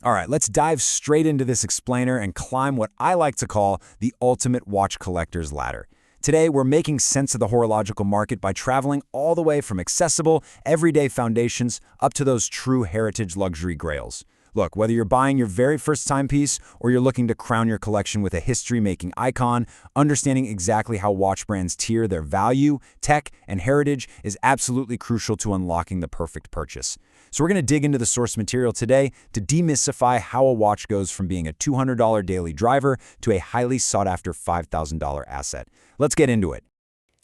All right, let's dive straight into this explainer and climb what I like to call the ultimate watch collector's ladder. Today, we're making sense of the horological market by traveling all the way from accessible, everyday foundations up to those true heritage luxury grails. Look, whether you're buying your very first timepiece or you're looking to crown your collection with a history-making icon, understanding exactly how watch brands tier their value, tech, and heritage is absolutely crucial to unlocking the perfect purchase. So we're going to dig into the source material today to demystify how a watch goes from being a $200 daily driver to a highly sought-after $5,000 asset. Let's get into it.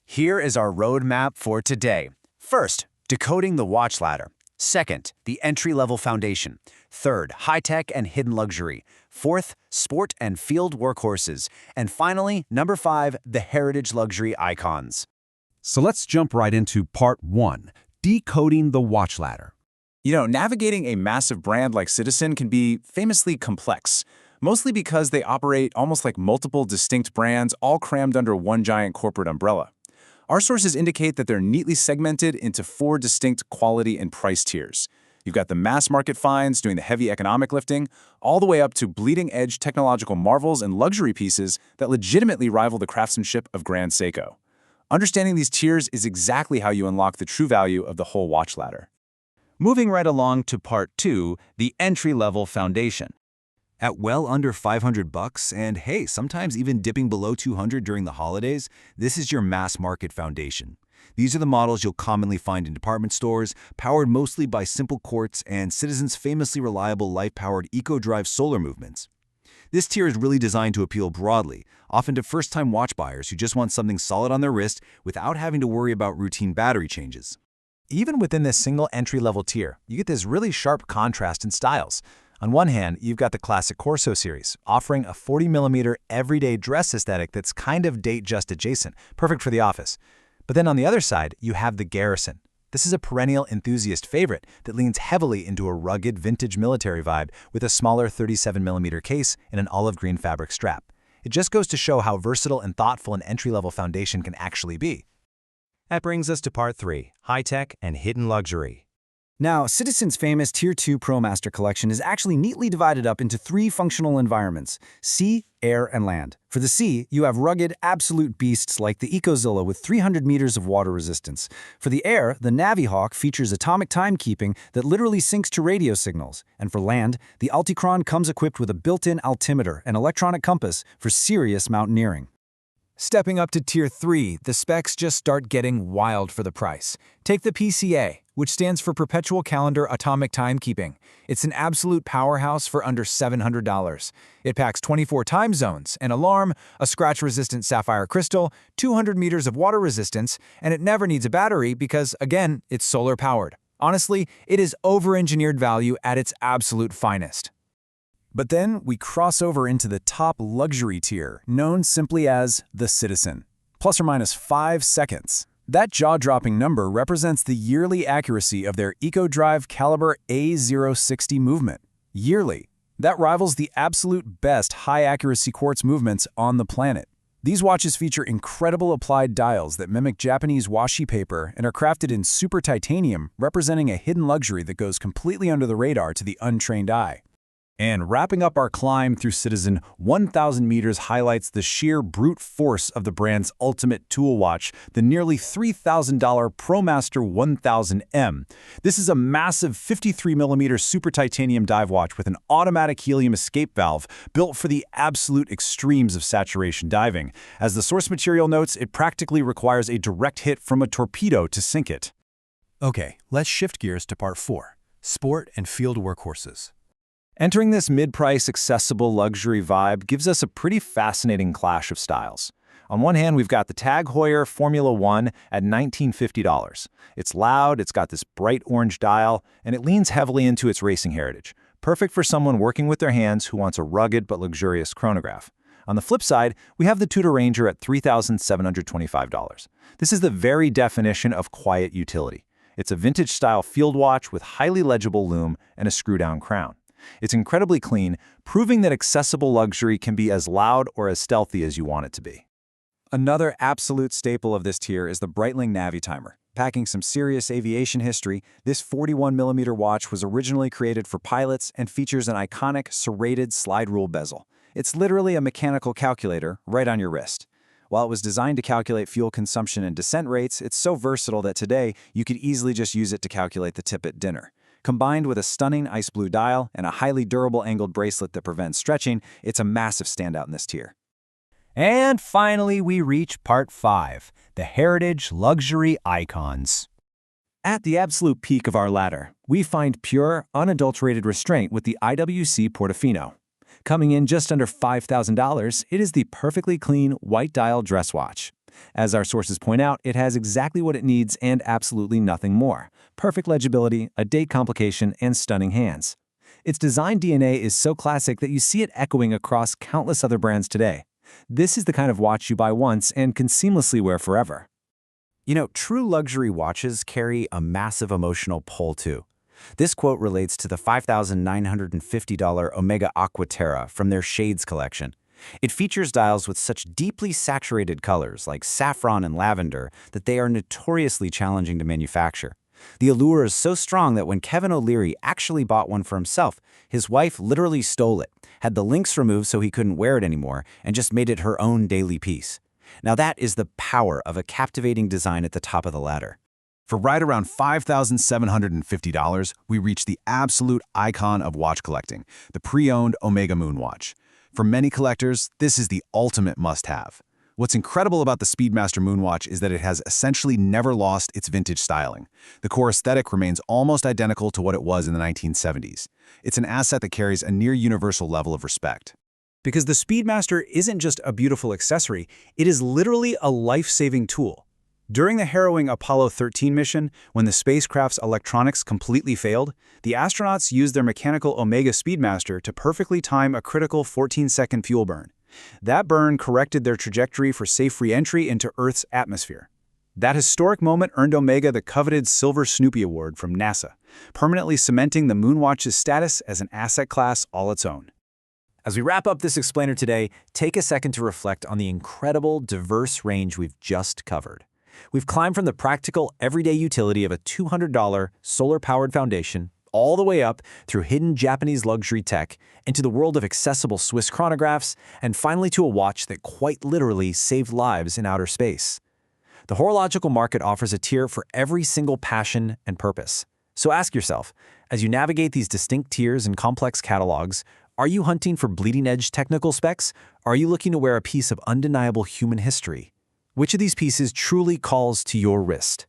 Here is our roadmap for today. First, decoding the watch ladder. Second, the entry-level foundation. Third, high-tech and hidden luxury. Fourth, sport and field workhorses. And finally, number 5, the heritage luxury icons. So let's jump right into part 1, decoding the watch ladder. Navigating a massive brand like Citizen can be famously complex, mostly because they operate almost like multiple distinct brands all crammed under one giant corporate umbrella. Our sources indicate that they're neatly segmented into 4 distinct quality and price tiers. You've got the mass market finds doing the heavy economic lifting, all the way up to bleeding-edge technological marvels and luxury pieces that legitimately rival the craftsmanship of Grand Seiko. Understanding these tiers is exactly how you unlock the true value of the whole watch ladder. Moving right along to part 2, the entry-level foundation. At well under $500, and hey, sometimes even dipping below $200 during the holidays, this is your mass market foundation. These are the models you'll commonly find in department stores, powered mostly by simple quartz and Citizen's famously reliable life-powered eco-drive solar movements. This tier is really designed to appeal broadly, often to first-time watch buyers who just want something solid on their wrist without having to worry about routine battery changes. Even within this single entry-level tier, you get this really sharp contrast in styles. On one hand, you've got the classic Corso series, offering a 40mm everyday dress aesthetic that's kind of date-just adjacent, perfect for the office. But then on the other side, you have the Garrison. This is a perennial enthusiast favorite that leans heavily into a rugged vintage military vibe with a smaller 37mm case and an olive green fabric strap. It just goes to show how versatile and thoughtful an entry-level foundation can actually be. That brings us to part 3, high-tech and hidden luxury. Now, Citizen's famous Tier 2 ProMaster collection is actually neatly divided up into 3 functional environments: sea, air, and land. For the sea, you have rugged, absolute beasts like the Ecozilla with 300 meters of water resistance. For the air, the Navihawk features atomic timekeeping that literally syncs to radio signals. And for land, the Altichron comes equipped with a built-in altimeter and electronic compass for serious mountaineering. Stepping up to Tier 3, the specs just start getting wild for the price. Take the PCA, which stands for Perpetual Calendar Atomic Timekeeping. It's an absolute powerhouse for under $700. It packs 24 time zones, an alarm, a scratch-resistant sapphire crystal, 200 meters of water resistance, and it never needs a battery because, again, it's solar-powered. Honestly, it is over-engineered value at its absolute finest. But then we cross over into the top luxury tier, known simply as the Citizen, plus or minus 5 seconds. That jaw-dropping number represents the yearly accuracy of their EcoDrive Caliber A060 movement. Yearly. That rivals the absolute best high-accuracy quartz movements on the planet. These watches feature incredible applied dials that mimic Japanese washi paper and are crafted in super titanium, representing a hidden luxury that goes completely under the radar to the untrained eye. And wrapping up our climb through Citizen, 1,000 meters highlights the sheer brute force of the brand's ultimate tool watch, the nearly $3,000 ProMaster 1000M. This is a massive 53mm super titanium dive watch with an automatic helium escape valve built for the absolute extremes of saturation diving. As the source material notes, it practically requires a direct hit from a torpedo to sink it. Okay, let's shift gears to part 4, sport and field workhorses. Entering this mid-price, accessible luxury vibe gives us a pretty fascinating clash of styles. On one hand, we've got the Tag Heuer Formula 1 at $1,950. It's loud, it's got this bright orange dial, and it leans heavily into its racing heritage. Perfect for someone working with their hands who wants a rugged but luxurious chronograph. On the flip side, we have the Tudor Ranger at $3,725. This is the very definition of quiet utility. It's a vintage-style field watch with highly legible lume and a screw-down crown. It's incredibly clean, proving that accessible luxury can be as loud or as stealthy as you want it to be. Another absolute staple of this tier is the Breitling Navitimer. Packing some serious aviation history, this 41mm watch was originally created for pilots and features an iconic serrated slide rule bezel. It's literally a mechanical calculator right on your wrist. While it was designed to calculate fuel consumption and descent rates, it's so versatile that today you could easily just use it to calculate the tip at dinner. Combined with a stunning ice blue dial and a highly durable angled bracelet that prevents stretching, it's a massive standout in this tier. And finally, we reach Part 5, the Heritage Luxury Icons. At the absolute peak of our ladder, we find pure, unadulterated restraint with the IWC Portofino. Coming in just under $5,000, it is the perfectly clean white dial dress watch. As our sources point out, it has exactly what it needs and absolutely nothing more. Perfect legibility, a date complication, and stunning hands. Its design DNA is so classic that you see it echoing across countless other brands today. This is the kind of watch you buy once and can seamlessly wear forever. You know, true luxury watches carry a massive emotional pull too. This quote relates to the $5,950 Omega Aquaterra from their Shades collection. It features dials with such deeply saturated colors like saffron and lavender that they are notoriously challenging to manufacture. The allure is so strong that when Kevin O'Leary actually bought one for himself, his wife literally stole it, had the links removed so he couldn't wear it anymore, and just made it her own daily piece. Now that is the power of a captivating design at the top of the ladder. For right around $5,750, we reach the absolute icon of watch collecting, the pre-owned Omega Moon watch. For many collectors, this is the ultimate must-have. What's incredible about the Speedmaster Moonwatch is that it has essentially never lost its vintage styling. The core aesthetic remains almost identical to what it was in the 1970s. It's an asset that carries a near-universal level of respect. Because the Speedmaster isn't just a beautiful accessory, it is literally a life-saving tool. During the harrowing Apollo 13 mission, when the spacecraft's electronics completely failed, the astronauts used their mechanical Omega Speedmaster to perfectly time a critical 14-second fuel burn. That burn corrected their trajectory for safe re-entry into Earth's atmosphere. That historic moment earned Omega the coveted Silver Snoopy Award from NASA, permanently cementing the Moonwatch's status as an asset class all its own. As we wrap up this explainer today, take a second to reflect on the incredible, diverse range we've just covered. We've climbed from the practical, everyday utility of a $200 solar-powered foundation all the way up through hidden Japanese luxury tech into the world of accessible Swiss chronographs, and finally to a watch that quite literally saved lives in outer space. The horological market offers a tier for every single passion and purpose. So ask yourself, as you navigate these distinct tiers and complex catalogs, are you hunting for bleeding-edge technical specs, or are you looking to wear a piece of undeniable human history? Which of these pieces truly calls to your wrist?